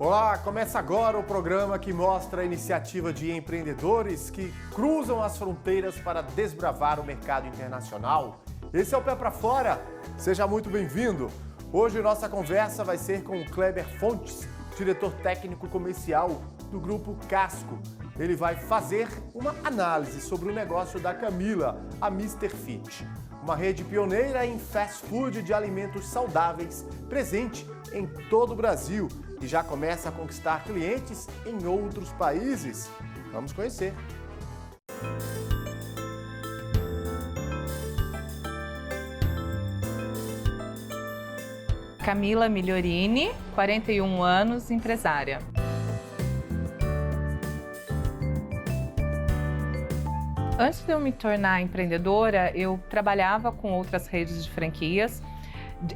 Olá, começa agora o programa que mostra a iniciativa de empreendedores que cruzam as fronteiras para desbravar o mercado internacional. Esse é o Pé Pra Fora, seja muito bem-vindo. Hoje nossa conversa vai ser com o Kleber Fontes, diretor técnico comercial do Grupo Casco. Ele vai fazer uma análise sobre o negócio da Camila, a Mr. Fit, uma rede pioneira em fast food de alimentos saudáveis, presente em todo o Brasil e já começa a conquistar clientes em outros países. Vamos conhecer. Camila Migliorini, 41 anos, empresária. Antes de eu me tornar empreendedora, eu trabalhava com outras redes de franquias,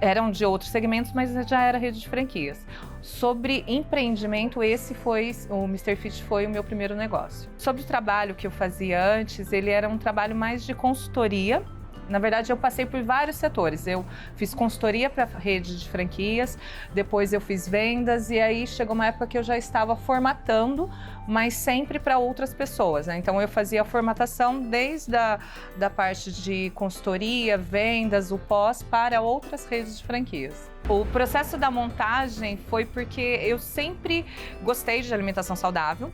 eram de outros segmentos, mas já era rede de franquias. Sobre empreendimento, o Mr. Fit foi o meu primeiro negócio. Sobre o trabalho que eu fazia antes, ele era um trabalho mais de consultoria. Na verdade, eu passei por vários setores. Eu fiz consultoria para rede de franquias, depois eu fiz vendas e aí chegou uma época que eu já estava formatando, mas sempre para outras pessoas, né? Então eu fazia a formatação desde da parte de consultoria, vendas, o pós para outras redes de franquias. O processo da montagem foi porque eu sempre gostei de alimentação saudável.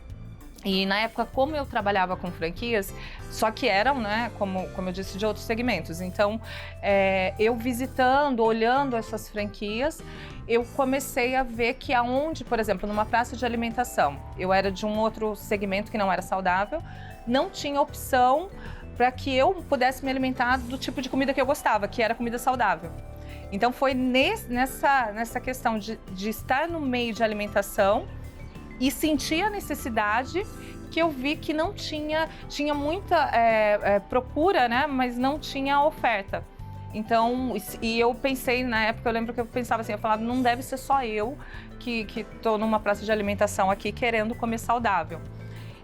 E na época, como eu trabalhava com franquias, só que eram, né, como eu disse, de outros segmentos. Então, eu visitando, olhando essas franquias, eu comecei a ver que aonde, por exemplo, numa praça de alimentação, eu era de um outro segmento que não era saudável, não tinha opção para que eu pudesse me alimentar do tipo de comida que eu gostava, que era comida saudável. Então, foi nessa questão de estar no meio de alimentação e sentir a necessidade que eu vi que não tinha muita procura, né, mas não tinha oferta. Então, e eu pensei, na época, eu lembro que eu pensava assim, eu falava, não deve ser só eu que estou numa praça de alimentação aqui querendo comer saudável.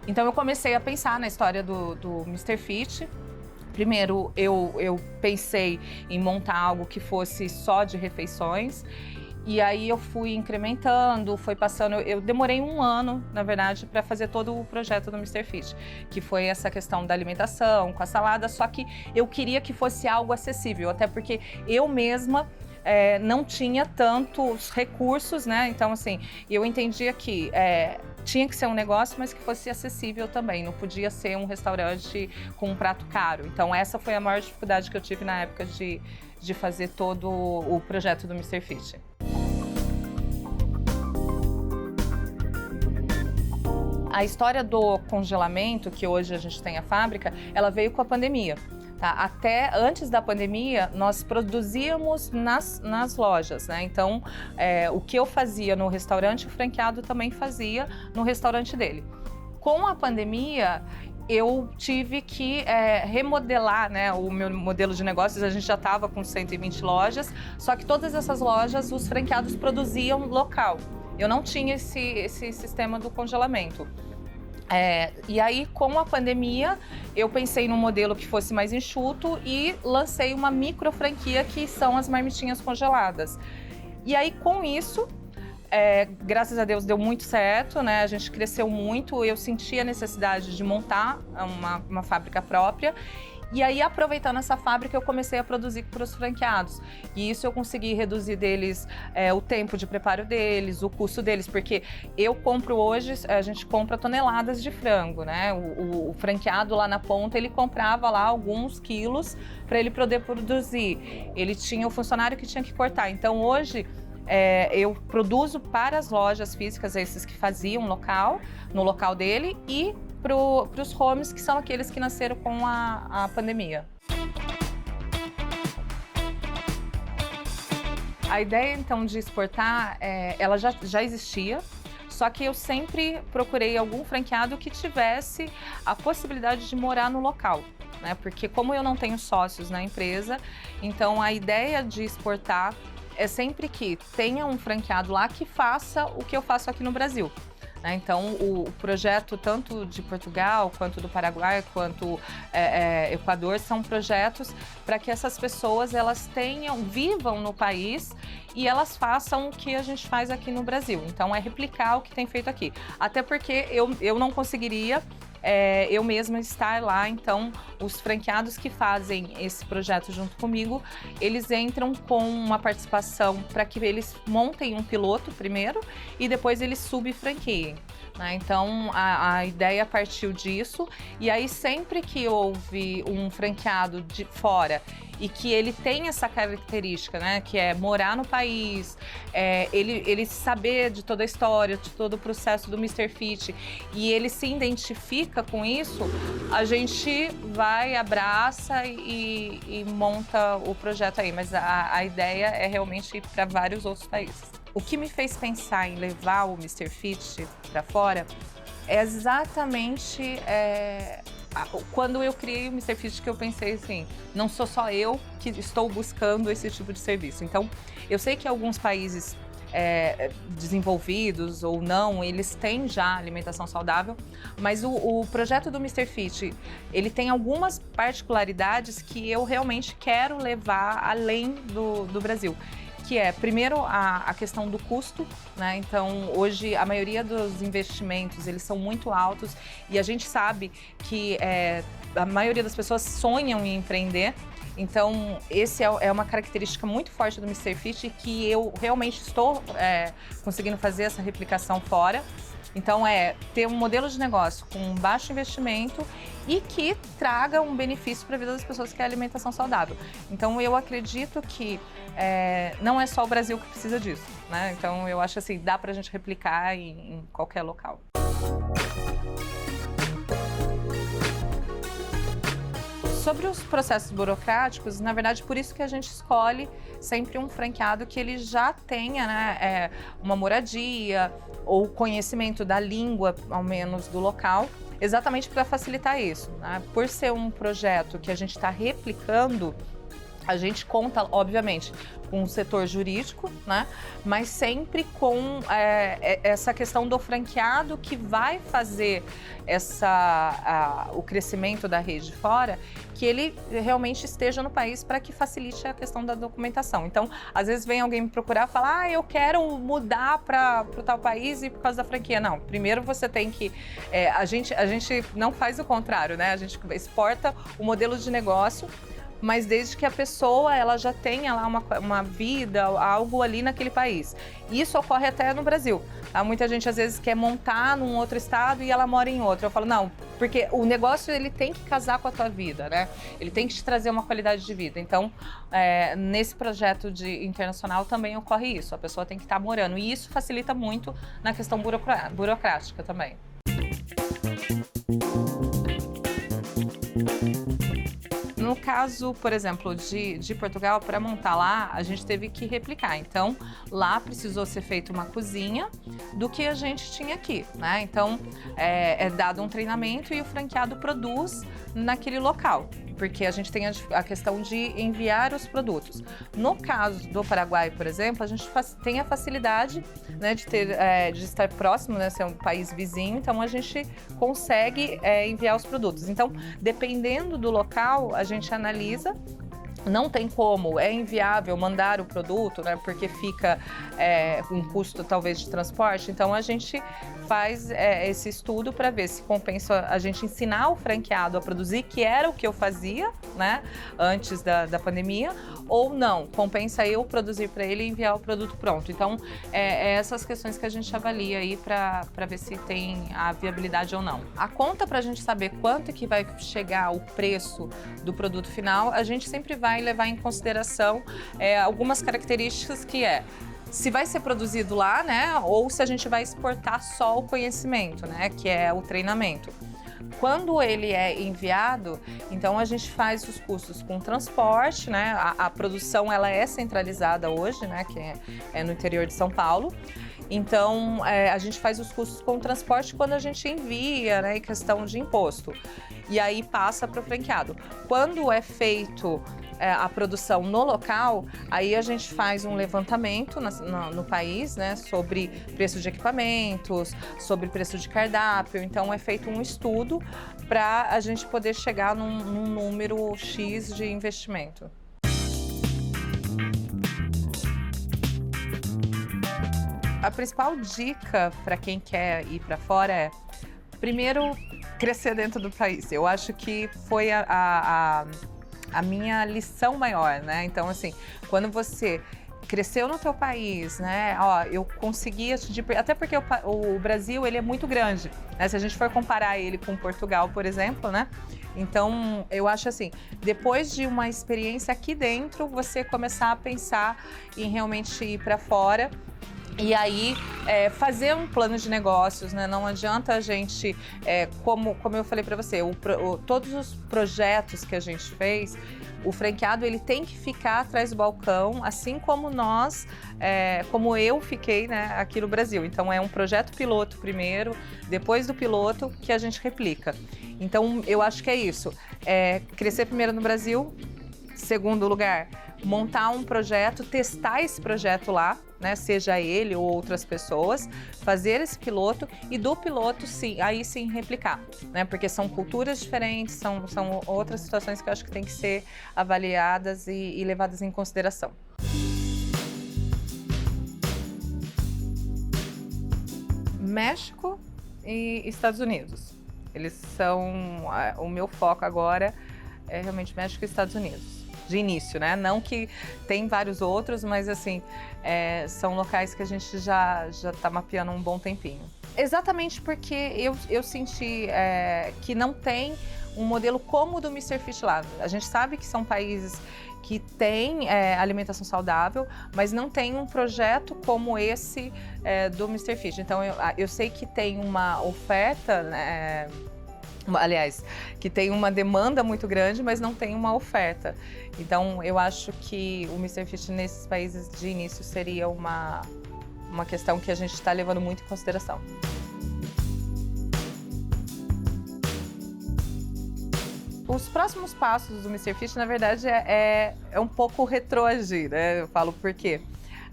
Então, eu comecei a pensar na história do Mr. Fit. Primeiro, eu pensei em montar algo que fosse só de refeições. E aí eu fui incrementando, foi passando, eu demorei um ano, na verdade, para fazer todo o projeto do Mr. Fit, que foi essa questão da alimentação, com a salada, só que eu queria que fosse algo acessível, até porque eu mesma não tinha tantos recursos, né? Então, assim, eu entendia que tinha que ser um negócio, mas que fosse acessível também, não podia ser um restaurante com um prato caro. Então, essa foi a maior dificuldade que eu tive na época de fazer todo o projeto do Mr. Fit. A história do congelamento, que hoje a gente tem a fábrica, ela veio com a pandemia. Tá? Até antes da pandemia, nós produzíamos nas lojas, né? Então, o que eu fazia no restaurante, o franqueado também fazia no restaurante dele. Com a pandemia, eu tive que remodelar, né, o meu modelo de negócios. A gente já estava com 120 lojas, só que todas essas lojas, os franqueados produziam local. Eu não tinha esse sistema do congelamento. E aí, com a pandemia, eu pensei num modelo que fosse mais enxuto e lancei uma micro franquia, que são as marmitinhas congeladas. E aí, com isso, graças a Deus deu muito certo, né? A gente cresceu muito, eu senti a necessidade de montar uma fábrica própria. E aí, aproveitando essa fábrica, eu comecei a produzir para os franqueados. E isso eu consegui reduzir deles o tempo de preparo deles, o custo deles, porque eu compro hoje, a gente compra toneladas de frango, né? O franqueado lá na ponta, ele comprava lá alguns quilos para ele poder produzir. Ele tinha o funcionário que tinha que cortar. Então, hoje, eu produzo para as lojas físicas, esses que faziam no local dele, e para os homes, que são aqueles que nasceram com a pandemia. A ideia, então, de exportar, ela já existia, só que eu sempre procurei algum franqueado que tivesse a possibilidade de morar no local, né? Porque como eu não tenho sócios na empresa, então a ideia de exportar é sempre que tenha um franqueado lá que faça o que eu faço aqui no Brasil. né? Então, o projeto tanto de Portugal, quanto do Paraguai, quanto Equador, são projetos para que essas pessoas elas vivam no país e elas façam o que a gente faz aqui no Brasil. Então, é replicar o que tem feito aqui. Até porque eu não conseguiria eu mesma estar lá, então os franqueados que fazem esse projeto junto comigo, eles entram com uma participação para que eles montem um piloto primeiro e depois eles subfranqueiem, né? Então a ideia partiu disso, e aí sempre que houve um franqueado de fora e que ele tem essa característica, né, que é morar no país, ele saber de toda a história, de todo o processo do Mr. Fit, e ele se identifica com isso, a gente vai, abraça e monta o projeto aí. Mas a ideia é realmente ir para vários outros países. O que me fez pensar em levar o Mr. Fit para fora é exatamente quando eu criei o Mr. Fit, que eu pensei assim, não sou só eu que estou buscando esse tipo de serviço. Então, eu sei que alguns países desenvolvidos ou não, eles têm já alimentação saudável, mas o projeto do Mr. Fit, ele tem algumas particularidades que eu realmente quero levar além do Brasil. Que é, primeiro, a questão do custo, né? Então, hoje, a maioria dos investimentos, eles são muito altos e a gente sabe que a maioria das pessoas sonham em empreender. Então, esse é uma característica muito forte do Mr. Fit e que eu realmente estou conseguindo fazer essa replicação fora. Então, ter um modelo de negócio com baixo investimento e que traga um benefício para a vida das pessoas, que é a alimentação saudável. Então, eu acredito que não é só o Brasil que precisa disso, né? Então, eu acho assim, dá para a gente replicar em qualquer local. Sobre os processos burocráticos, na verdade, por isso que a gente escolhe sempre um franqueado que ele já tenha, né, uma moradia ou conhecimento da língua, ao menos do local, exatamente para facilitar isso, né? Por ser um projeto que a gente está replicando, a gente conta, obviamente, com o setor jurídico, né? Mas sempre com essa questão do franqueado que vai fazer o crescimento da rede fora, que ele realmente esteja no país para que facilite a questão da documentação. Então, às vezes vem alguém me procurar e falar, eu quero mudar para o tal país e por causa da franquia. Não, primeiro você tem que... a gente não faz o contrário, né? A gente exporta o modelo de negócio, mas desde que a pessoa ela já tenha lá uma vida, algo ali naquele país. Isso ocorre até no Brasil. Tá? Muita gente às vezes quer montar num outro estado e ela mora em outro. Eu falo, não, porque o negócio ele tem que casar com a tua vida, né? Ele tem que te trazer uma qualidade de vida. Então, nesse projeto internacional também ocorre isso. A pessoa tem que estar morando. E isso facilita muito na questão burocrática também. No caso, por exemplo, de Portugal, para montar lá, a gente teve que replicar. Então, lá precisou ser feita uma cozinha do que a gente tinha aqui, né? Então, é dado um treinamento e o franqueado produz naquele local, porque a gente tem a questão de enviar os produtos. No caso do Paraguai, por exemplo, a gente tem a facilidade, né, de estar próximo, né, ser um país vizinho, então a gente consegue enviar os produtos. Então, dependendo do local, a gente analisa. Não tem como, é inviável mandar o produto, né, porque fica um custo talvez de transporte. Então a gente faz esse estudo para ver se compensa a gente ensinar o franqueado a produzir, que era o que eu fazia, né, antes da pandemia, ou não, compensa eu produzir para ele e enviar o produto pronto. Então essas questões que a gente avalia aí para ver se tem a viabilidade ou não. A conta para a gente saber quanto que vai chegar o preço do produto final, a gente sempre vai levar em consideração algumas características que se vai ser produzido lá, né, ou se a gente vai exportar só o conhecimento, né, que é o treinamento. Quando ele é enviado, então a gente faz os custos com transporte, né, a produção ela é centralizada hoje, né, que é no interior de São Paulo. Então, a gente faz os custos com transporte quando a gente envia, né, em questão de imposto. E aí passa para o franqueado. Quando é feito a produção no local, aí a gente faz um levantamento no país, né, sobre preço de equipamentos, sobre preço de cardápio. Então é feito um estudo para a gente poder chegar num número X de investimento. A principal dica para quem quer ir para fora é, primeiro, crescer dentro do país. Eu acho que foi a minha lição maior, né? Então, assim, quando você cresceu no teu país, né? Ó, eu consegui atingir, até porque o Brasil, ele é muito grande, né? Se a gente for comparar ele com Portugal, por exemplo, né? Então, eu acho assim, depois de uma experiência aqui dentro, você começar a pensar em realmente ir para fora. E aí, fazer um plano de negócios, né? Não adianta a gente, como eu falei para você, todos os projetos que a gente fez, o franqueado ele tem que ficar atrás do balcão, assim como nós, como eu fiquei, né, aqui no Brasil. Então, é um projeto piloto primeiro, depois do piloto que a gente replica. Então, eu acho que é isso. Crescer primeiro no Brasil, segundo lugar, montar um projeto, testar esse projeto lá, né, seja ele ou outras pessoas, fazer esse piloto e do piloto, sim, aí sim replicar, né, porque são culturas diferentes, são outras situações que eu acho que tem que ser avaliadas e levadas em consideração. México e Estados Unidos, eles são, o meu foco agora é realmente México e Estados Unidos. De início, né? Não que tem vários outros, mas assim, são locais que a gente já está mapeando um bom tempinho. Exatamente porque eu senti que não tem um modelo como o do Mr. Fit lá. A gente sabe que são países que têm alimentação saudável, mas não tem um projeto como esse do Mr. Fit. Então, eu sei que tem uma oferta, né, aliás, que tem uma demanda muito grande, mas não tem uma oferta. Então, eu acho que o Mr. Fit nesses países de início seria uma questão que a gente está levando muito em consideração. Os próximos passos do Mr. Fit, na verdade, é um pouco retroagir, né? Eu falo por quê.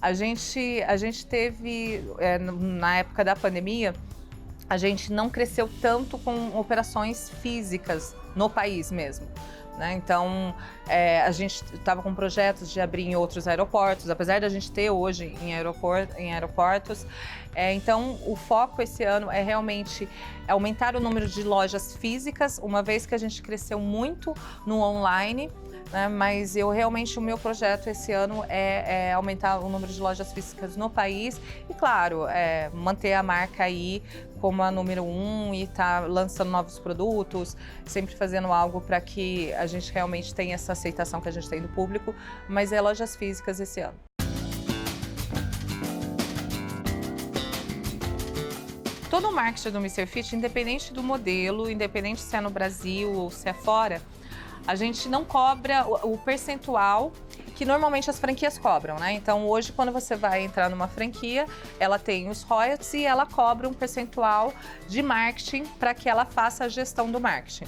A gente teve, na época da pandemia, a gente não cresceu tanto com operações físicas no país mesmo, né? Então, a gente estava com projetos de abrir em outros aeroportos, apesar da gente ter hoje em aeroportos. Então, o foco esse ano é realmente aumentar o número de lojas físicas, uma vez que a gente cresceu muito no online, né? Mas o meu projeto esse ano é aumentar o número de lojas físicas no país e, claro, manter a marca aí como a número 1 e tá lançando novos produtos, sempre fazendo algo para que a gente realmente tenha essa aceitação que a gente tem do público, mas lojas físicas esse ano. Todo o marketing do Mr. Fit, independente do modelo, independente se é no Brasil ou se é fora, a gente não cobra o percentual que normalmente as franquias cobram, né? Então, hoje, quando você vai entrar numa franquia, ela tem os royalties e ela cobra um percentual de marketing para que ela faça a gestão do marketing.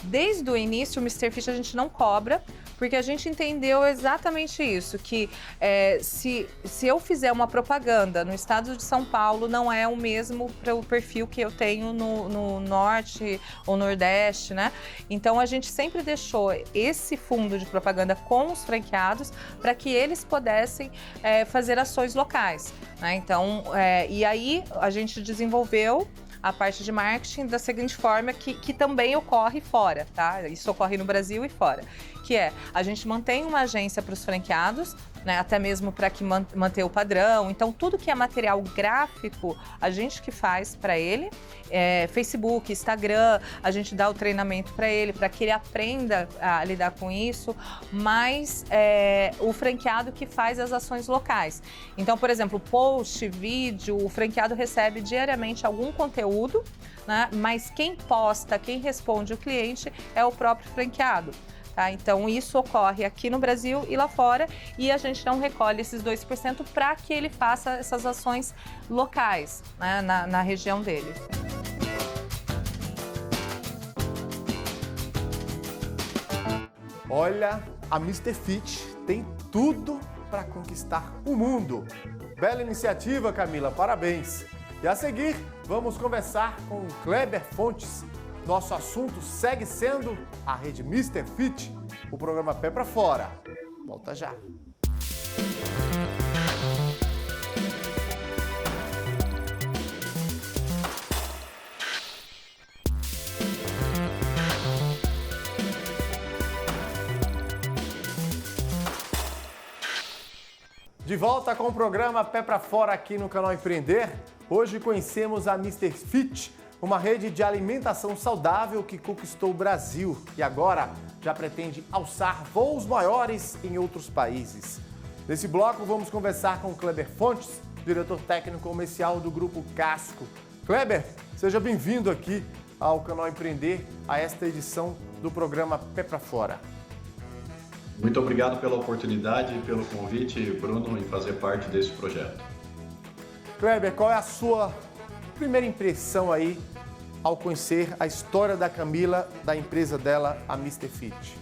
Desde o início, o Mr. Fit a gente não cobra, porque a gente entendeu exatamente isso, que se eu fizer uma propaganda no estado de São Paulo, não é o mesmo para o perfil que eu tenho no Norte ou Nordeste, né? Então, a gente sempre deixou esse fundo de propaganda com os franqueados para que eles pudessem fazer ações locais, né? Então, e aí a gente desenvolveu a parte de marketing da seguinte forma, que também ocorre fora, tá? Isso ocorre no Brasil e fora, que a gente mantém uma agência para os franqueados, né, até mesmo para que manter o padrão. Então, tudo que é material gráfico, a gente que faz para ele, Facebook, Instagram, a gente dá o treinamento para ele que ele aprenda a lidar com isso, mas o franqueado que faz as ações locais. Então, por exemplo, post, vídeo, o franqueado recebe diariamente algum conteúdo, né, mas quem posta, quem responde o cliente é o próprio franqueado. Tá? Então, isso ocorre aqui no Brasil e lá fora, e a gente não recolhe esses 2% para que ele faça essas ações locais, né, na região dele. Olha, a Mr. Fit tem tudo para conquistar o mundo. Bela iniciativa, Camila, parabéns. E a seguir, vamos conversar com o Kleber Fontes. Nosso assunto segue sendo a rede Mr. Fit, o programa Pé para Fora. Volta já. De volta com o programa Pé para Fora aqui no canal Empreender. Hoje conhecemos a Mr. Fit, uma rede de alimentação saudável que conquistou o Brasil e agora já pretende alçar voos maiores em outros países. Nesse bloco vamos conversar com o Kleber Fontes, diretor técnico comercial do Grupo Casco. Kleber, seja bem-vindo aqui ao canal Empreender, a esta edição do programa Pé para Fora. Muito obrigado pela oportunidade e pelo convite, Bruno, em fazer parte desse projeto. Kleber, qual é a sua primeira impressão aí ao conhecer a história da Camila, da empresa dela, a Mr. Fit?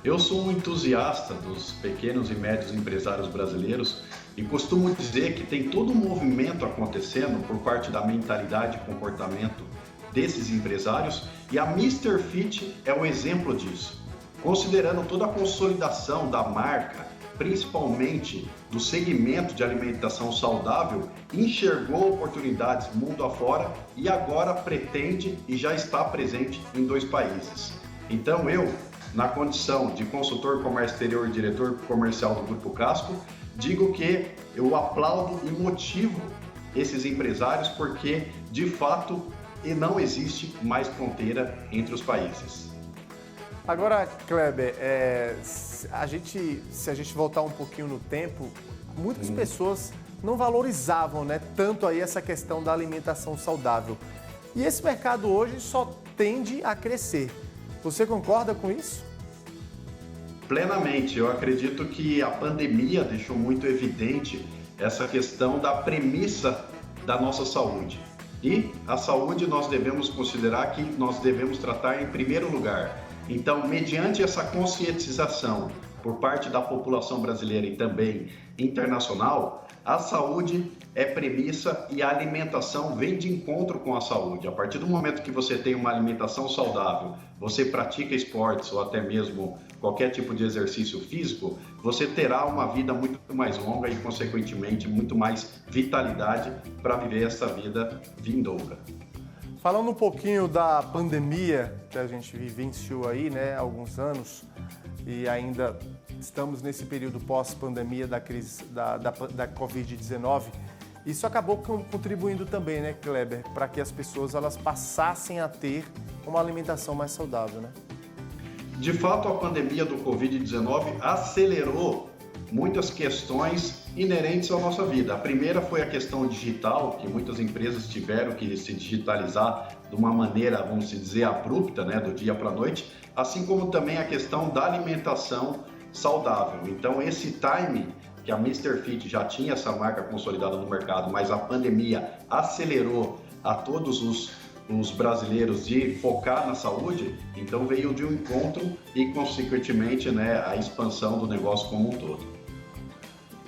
Eu sou um entusiasta dos pequenos e médios empresários brasileiros e costumo dizer que tem todo um movimento acontecendo por parte da mentalidade e comportamento desses empresários e a Mr. Fit é um exemplo disso. Considerando toda a consolidação da marca, principalmente do segmento de alimentação saudável, enxergou oportunidades mundo afora e agora pretende e já está presente em 2 países. Então eu, na condição de consultor comércio exterior e diretor comercial do Grupo Casco, digo que eu aplaudo e motivo esses empresários porque, de fato, não existe mais fronteira entre os países. Agora, Kleber, se a gente voltar um pouquinho no tempo, muitas pessoas não valorizavam, né, tanto aí essa questão da alimentação saudável. E esse mercado hoje só tende a crescer. Você concorda com isso? Plenamente. Eu acredito que a pandemia deixou muito evidente essa questão da premissa da nossa saúde. E a saúde nós devemos considerar que nós devemos tratar em primeiro lugar. Então, mediante essa conscientização por parte da população brasileira e também internacional, a saúde é premissa e a alimentação vem de encontro com a saúde. A partir do momento que você tem uma alimentação saudável, você pratica esportes ou até mesmo qualquer tipo de exercício físico, você terá uma vida muito mais longa e, consequentemente, muito mais vitalidade para viver essa vida vindoura. Falando um pouquinho da pandemia que a gente vivenciou aí, né, há alguns anos, e ainda estamos nesse período pós-pandemia da crise da Covid-19, isso acabou contribuindo também, né, Kleber, para que as pessoas elas passassem a ter uma alimentação mais saudável, né? De fato, a pandemia do Covid-19 acelerou muitas questões inerentes à nossa vida. A primeira foi a questão digital, que muitas empresas tiveram que se digitalizar de uma maneira, vamos dizer, abrupta, né, do dia para a noite, assim como também a questão da alimentação saudável. Então, esse time que a Mr. Fit já tinha essa marca consolidada no mercado, mas a pandemia acelerou a todos os brasileiros de focar na saúde, então veio de um encontro e, consequentemente, né, a expansão do negócio como um todo.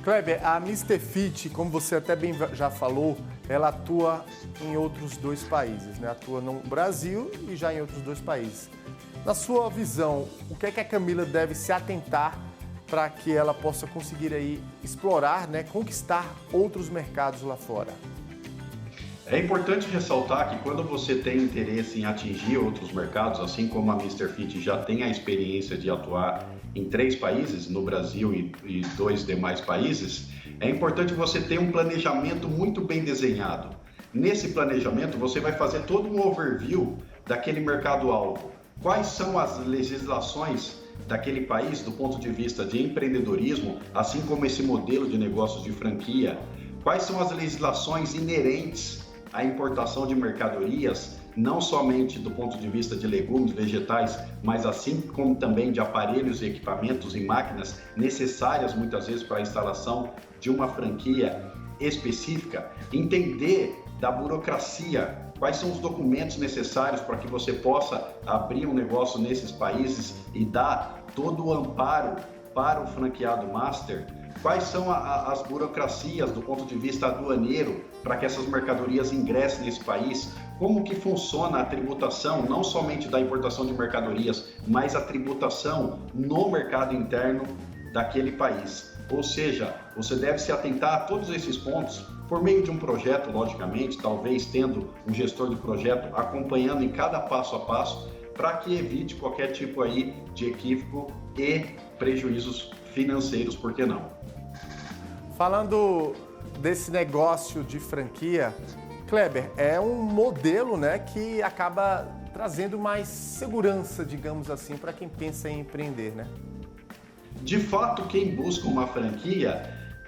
Kleber, a Mr. Fit, como você até bem já falou, ela atua em outros 2 países, né? Atua no Brasil e já em outros 2 países. Na sua visão, o que é que a Camila deve se atentar para que ela possa conseguir aí explorar, né, conquistar outros mercados lá fora? É importante ressaltar que quando você tem interesse em atingir outros mercados, assim como a Mr. Fit já tem a experiência de atuar em 3 países, no Brasil e 2 demais países, é importante você ter um planejamento muito bem desenhado. Nesse planejamento, você vai fazer todo um overview daquele mercado-alvo. Quais são as legislações daquele país do ponto de vista de empreendedorismo, assim como esse modelo de negócios de franquia? Quais são as legislações inerentes à importação de mercadorias, não somente do ponto de vista de legumes, vegetais, mas assim como também de aparelhos, equipamentos e máquinas necessárias muitas vezes para a instalação de uma franquia específica? Entender da burocracia quais são os documentos necessários para que você possa abrir um negócio nesses países e dar todo o amparo para o franqueado master, quais são as burocracias do ponto de vista aduaneiro para que essas mercadorias ingressem nesse país, como que funciona a tributação, não somente da importação de mercadorias, mas a tributação no mercado interno daquele país. Ou seja, você deve se atentar a todos esses pontos por meio de um projeto, logicamente, talvez tendo um gestor de projeto acompanhando em cada passo a passo, para que evite qualquer tipo aí de equívoco e prejuízos financeiros, por que não? Falando desse negócio de franquia, Kleber, é um modelo, né, que acaba trazendo mais segurança, digamos assim, para quem pensa em empreender, né? De fato, quem busca uma franquia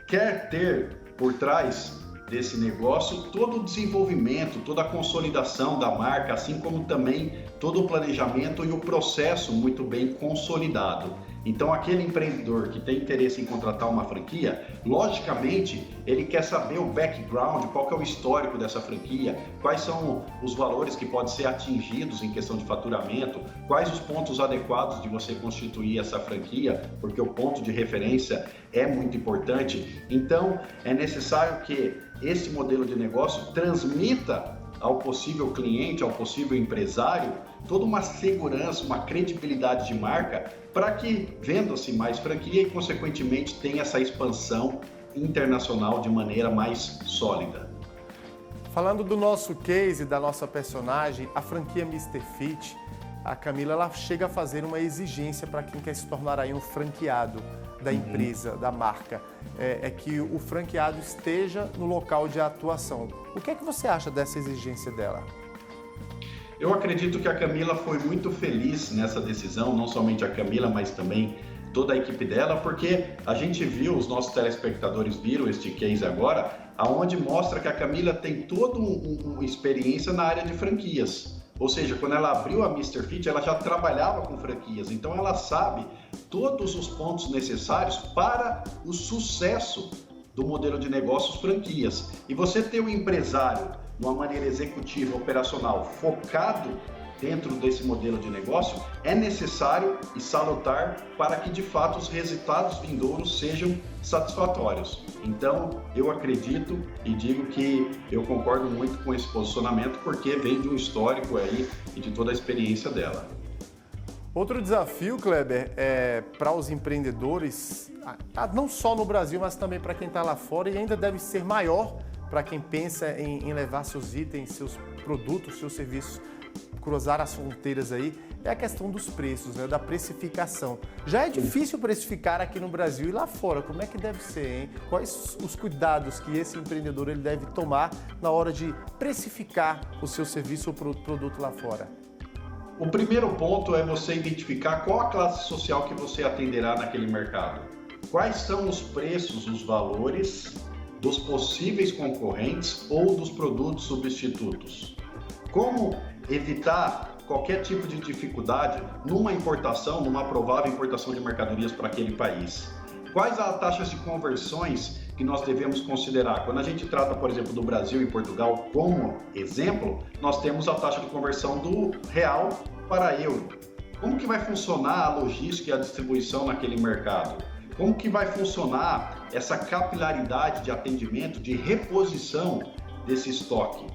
quer ter por trás desse negócio todo o desenvolvimento, toda a consolidação da marca, assim como também todo o planejamento e o processo muito bem consolidado. Então, aquele empreendedor que tem interesse em contratar uma franquia, logicamente, ele quer saber o background, qual que é o histórico dessa franquia, quais são os valores que podem ser atingidos em questão de faturamento, quais os pontos adequados de você constituir essa franquia, porque o ponto de referência é muito importante. Então, é necessário que esse modelo de negócio transmita ao possível cliente, ao possível empresário, toda uma segurança, uma credibilidade de marca para que venda-se mais franquia e, consequentemente, tenha essa expansão internacional de maneira mais sólida. Falando do nosso case, da nossa personagem, a franquia Mr. Fit, a Camila, ela chega a fazer uma exigência para quem quer se tornar aí um franqueado da empresa, da marca, é que o franqueado esteja no local de atuação. O que é que você acha dessa exigência dela? Eu acredito que a Camila foi muito feliz nessa decisão, não somente a Camila, mas também toda a equipe dela, porque a gente viu, os nossos telespectadores viram este case agora, aonde mostra que a Camila tem toda uma experiência na área de franquias. Ou seja, quando ela abriu a Mr. Fit, ela já trabalhava com franquias, então ela sabe todos os pontos necessários para o sucesso do modelo de negócios franquias. E você ter um empresário, de uma maneira executiva, operacional, focado dentro desse modelo de negócio, é necessário e salutar para que, de fato, os resultados vindouros sejam satisfatórios. Então, eu acredito e digo que eu concordo muito com esse posicionamento, porque vem de um histórico aí e de toda a experiência dela. Outro desafio, Kleber, para os empreendedores, não só no Brasil, mas também para quem está lá fora, e ainda deve ser maior para quem pensa em levar seus itens, seus produtos, seus serviços, cruzar as fronteiras aí, é a questão dos preços, né, da precificação. Já é difícil precificar aqui no Brasil e lá fora, como é que deve ser, hein? Quais os cuidados que esse empreendedor ele deve tomar na hora de precificar o seu serviço ou produto lá fora? O primeiro ponto é você identificar qual a classe social que você atenderá naquele mercado. Quais são os preços, os valores dos possíveis concorrentes ou dos produtos substitutos. Como evitar qualquer tipo de dificuldade numa importação, numa provável importação de mercadorias para aquele país. Quais as taxas de conversões que nós devemos considerar? Quando a gente trata, por exemplo, do Brasil e Portugal como exemplo, nós temos a taxa de conversão do real para euro. Como que vai funcionar a logística e a distribuição naquele mercado? Como que vai funcionar essa capilaridade de atendimento, de reposição desse estoque?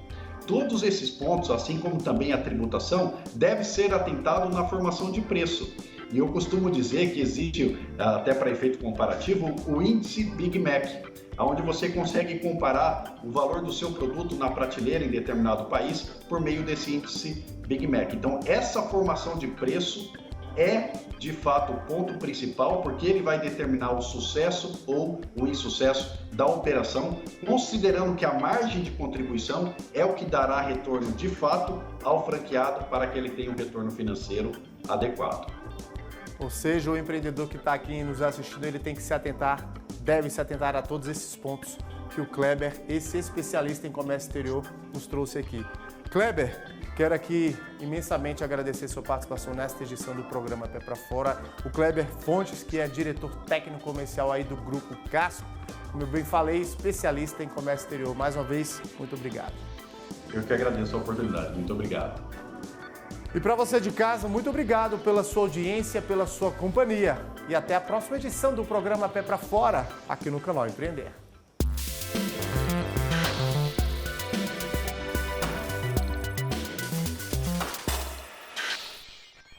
Todos esses pontos, assim como também a tributação, deve ser atentado na formação de preço. E eu costumo dizer que existe, até para efeito comparativo, o índice Big Mac, onde você consegue comparar o valor do seu produto na prateleira em determinado país por meio desse índice Big Mac. Então, essa formação de preço é, de fato, o ponto principal, porque ele vai determinar o sucesso ou o insucesso da operação, considerando que a margem de contribuição é o que dará retorno, de fato, ao franqueado para que ele tenha um retorno financeiro adequado. Ou seja, o empreendedor que está aqui nos assistindo, ele tem que se atentar, deve se atentar a todos esses pontos que o Kleber, esse especialista em comércio exterior, nos trouxe aqui. Kleber, quero aqui imensamente agradecer sua participação nesta edição do programa Pé para Fora. O Kleber Fontes, que é diretor técnico comercial aí do Grupo Casco, como eu bem falei, especialista em comércio exterior. Mais uma vez, muito obrigado. Eu que agradeço a oportunidade. Muito obrigado. E para você de casa, muito obrigado pela sua audiência, pela sua companhia. E até a próxima edição do programa Pé para Fora, aqui no canal Empreender.